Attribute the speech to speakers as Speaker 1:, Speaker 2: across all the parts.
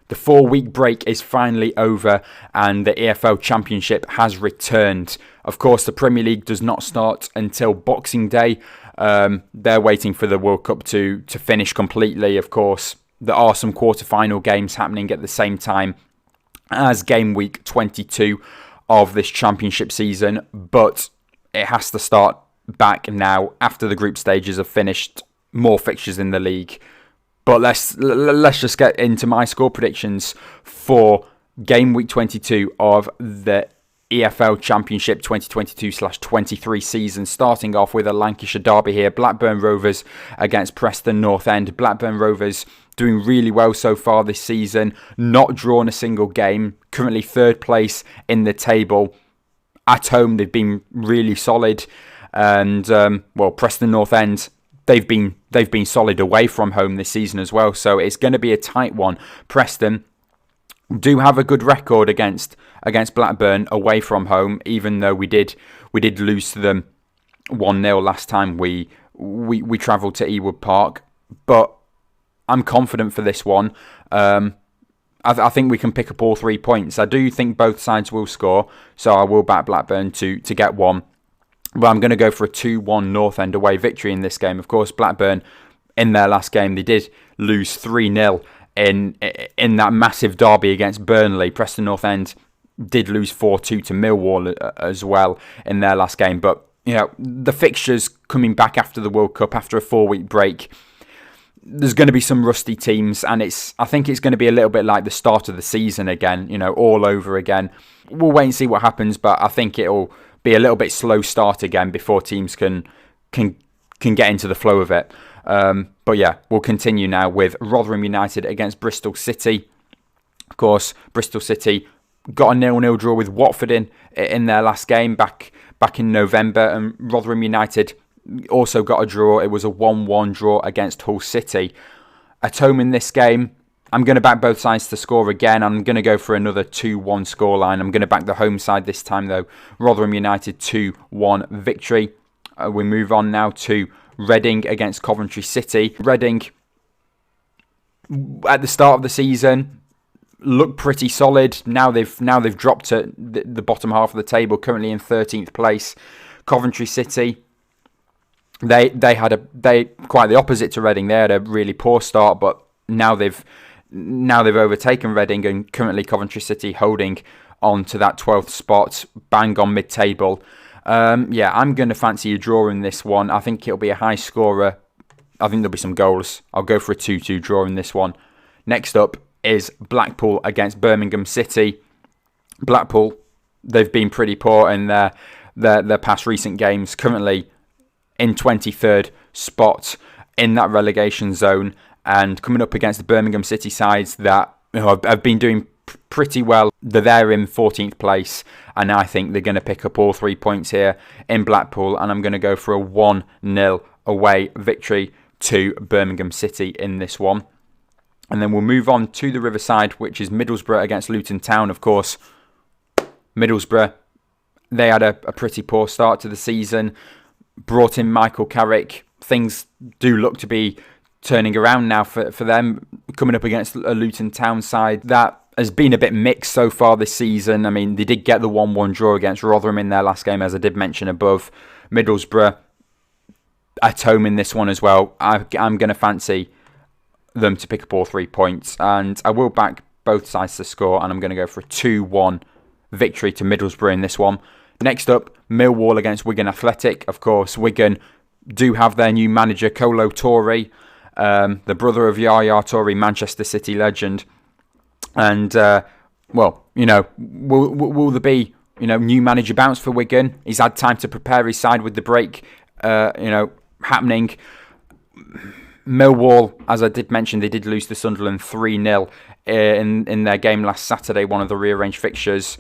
Speaker 1: The 4-week break is finally over and the EFL Championship has returned. Of course, the Premier League does not start until Boxing Day. They're waiting for the World Cup to finish completely. Of course, there are some quarter-final games happening at the same time as Game Week 22 of this Championship season, but it has to start back now after the group stages have finished. More fixtures in the league. But let's just get into my score predictions for Game Week 22 of the EFL Championship 2022/23 season. Starting off with a Lancashire derby here. Blackburn Rovers against Preston North End. Blackburn Rovers doing really well so far this season. Not drawn a single game. Currently third place in the table. At home, they've been really solid. And, Preston North End, they've been solid away from home this season as well, so it's going to be a tight one. Preston do have a good record against Blackburn away from home, even though we did lose to them 1-0 last time we travelled to Ewood Park. But I'm confident for this one. I think we can pick up all 3 points. I do think both sides will score, so I will back Blackburn to get one. But I'm going to go for a 2-1 North End away victory in this game. Of course, Blackburn, in their last game, they did lose 3-0 in that massive derby against Burnley. Preston North End did lose 4-2 to Millwall as well in their last game. But, the fixtures coming back after the World Cup, after a 4-week break, there's going to be some rusty teams, and I think it's going to be a little bit like the start of the season again, all over again. We'll wait and see what happens, but I think it'll be a little bit slow start again before teams can get into the flow of it. But yeah, we'll continue now with Rotherham United against Bristol City. Of course, Bristol City got a 0-0 draw with Watford in their last game back in November, and Rotherham United also got a draw. It was a 1-1 draw against Hull City. At home in this game, I'm going to back both sides to score again. I'm going to go for another 2-1 scoreline. I'm going to back the home side this time, though. Rotherham United 2-1 victory. We move on now to Reading against Coventry City. Reading, at the start of the season, looked pretty solid. Now they've dropped to the bottom half of the table, currently in 13th place. Coventry City, they quite the opposite to Reading. They had a really poor start, but now they've overtaken Reading, and currently Coventry City holding on to that 12th spot, bang on mid-table. I'm going to fancy a draw in this one. I think it'll be a high scorer. I think there'll be some goals. I'll go for a 2-2 draw in this one. Next up is Blackpool against Birmingham City. Blackpool, they've been pretty poor in their past recent games, currently in 23rd spot in that relegation zone, and coming up against the Birmingham City sides that have been doing pretty well. They're there in 14th place, and I think they're going to pick up all 3 points here in Blackpool, and I'm going to go for a 1-0 away victory to Birmingham City in this one. And then we'll move on to the Riverside, which is Middlesbrough against Luton Town. Of course, Middlesbrough, they had a pretty poor start to the season. Brought in Michael Carrick. Things do look to be turning around now for them, coming up against a Luton Town side that has been a bit mixed so far this season. I mean, they did get the 1-1 draw against Rotherham in their last game, as I did mention above. Middlesbrough at home in this one as well. I'm going to fancy them to pick up all 3 points, and I will back both sides to score, and I'm going to go for a 2-1 victory to Middlesbrough in this one. Next up, Millwall against Wigan Athletic. Of course, Wigan do have their new manager, Kolo Touré, the brother of Yaya Touré, Manchester City legend. And, will there be, new manager bounce for Wigan? He's had time to prepare his side with the break, happening. Millwall, as I did mention, they did lose to Sunderland 3-0 in their game last Saturday, one of the rearranged fixtures.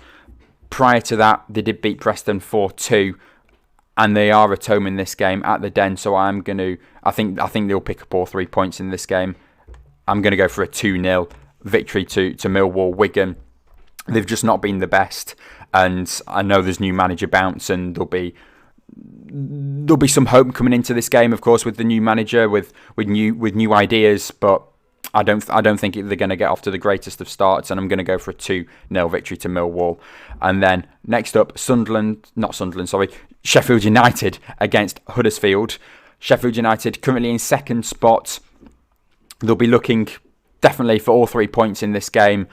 Speaker 1: Prior to that, they did beat Preston 4-2, and they are at home in this game at the Den. So I think they'll pick up all 3 points in this game. I'm going to go for a 2-0 victory to Millwall. Wigan, they've just not been the best, and I know there's new manager bounce, and there'll be some hope coming into this game, of course, with the new manager, with new ideas. But I don't think they're going to get off to the greatest of starts, and I'm going to go for a 2-0 victory to Millwall. And then next up, Sheffield United against Huddersfield. Sheffield United currently in second spot. They'll be looking definitely for all 3 points in this game.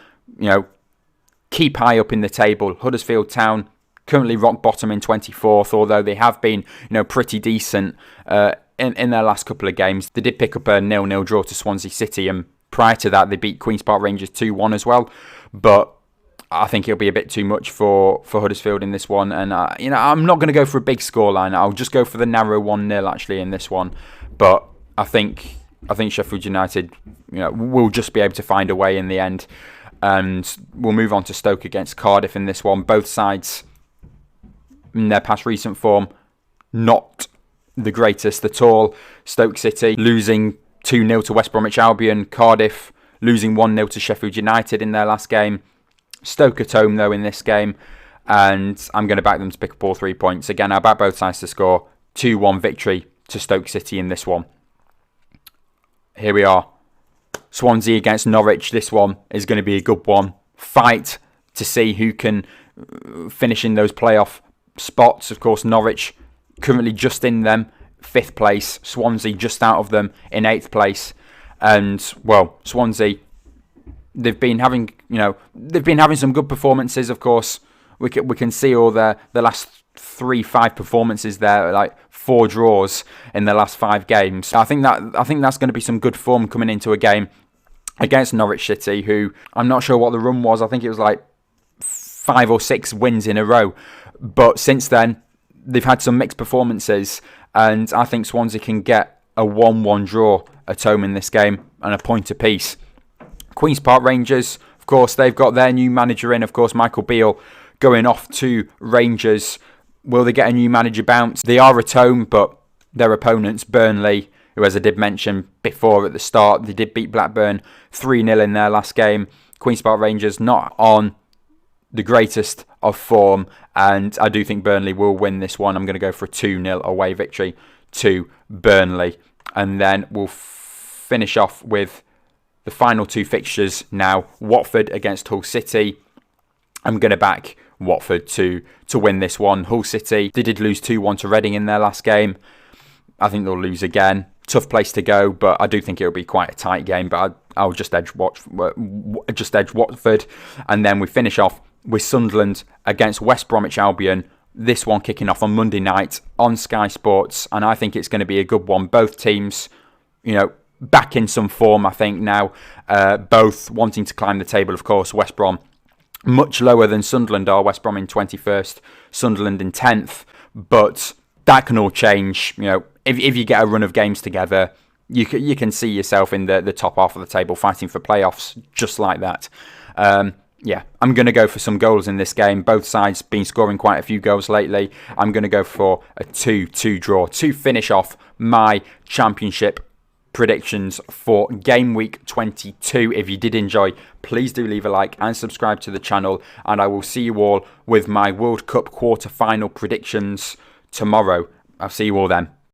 Speaker 1: Keep high up in the table. Huddersfield Town currently rock bottom in 24th, although they have been pretty decent in their last couple of games. They did pick up a 0-0 draw to Swansea City, and prior to that they beat Queen's Park Rangers 2-1 as well. But I think it'll be a bit too much for Huddersfield in this one, and I'm not going to go for a big scoreline. I'll just go for the narrow 1-0 actually in this one. But I think Sheffield United will just be able to find a way in the end, and we'll move on to Stoke against Cardiff in this one. Both sides in their past recent form not the greatest at all. Stoke City losing 2-0 to West Bromwich Albion. Cardiff losing 1-0 to Sheffield United in their last game. Stoke at home though in this game, and I'm going to back them to pick up all 3 points. Again, I'll back both sides to score. 2-1 victory to Stoke City in this one. Here we are. Swansea against Norwich. This one is going to be a good one. Fight to see who can finish in those playoff spots. Of course, Norwich currently just in them, 5th place. Swansea just out of them in 8th place. And well, Swansea, they've been having some good performances. Of course, we can see all the last 3-5 performances there, like 4 draws in the last 5 games. I think that's going to be some good form coming into a game against Norwich City, who I'm not sure what the run was. I think it was like 5 or 6 wins in a row. But since then, they've had some mixed performances, and I think Swansea can get a 1-1 draw at home in this game and a point apiece. Queen's Park Rangers, of course, they've got their new manager in, of course, Michael Beale, going off to Rangers. Will they get a new manager bounce? They are at home, but their opponents, Burnley, who, as I did mention before at the start, they did beat Blackburn 3-0 in their last game. Queen's Park Rangers not on the greatest of form, and I do think Burnley will win this one. I'm going to go for a 2-0 away victory to Burnley. And then we'll finish off with the final 2 fixtures now. Watford against Hull City. I'm going to back Watford to win this one. Hull City, they did lose 2-1 to Reading in their last game. I think they'll lose again. Tough place to go, but I do think it'll be quite a tight game. But I'll just edge Watford. And then we finish off with Sunderland against West Bromwich Albion. This one kicking off on Monday night on Sky Sports, and I think it's going to be a good one. Both teams, back in some form, I think now. Both wanting to climb the table, of course. West Brom much lower than Sunderland are. West Brom in 21st, Sunderland in 10th. But that can all change. If you get a run of games together, you can see yourself in the top half of the table fighting for playoffs just like that. Yeah, I'm going to go for some goals in this game. Both sides been scoring quite a few goals lately. I'm going to go for a 2-2 draw to finish off my championship predictions for game week 22. If you did enjoy, please do leave a like and subscribe to the channel, and I will see you all with my World Cup quarter-final predictions tomorrow. I'll see you all then.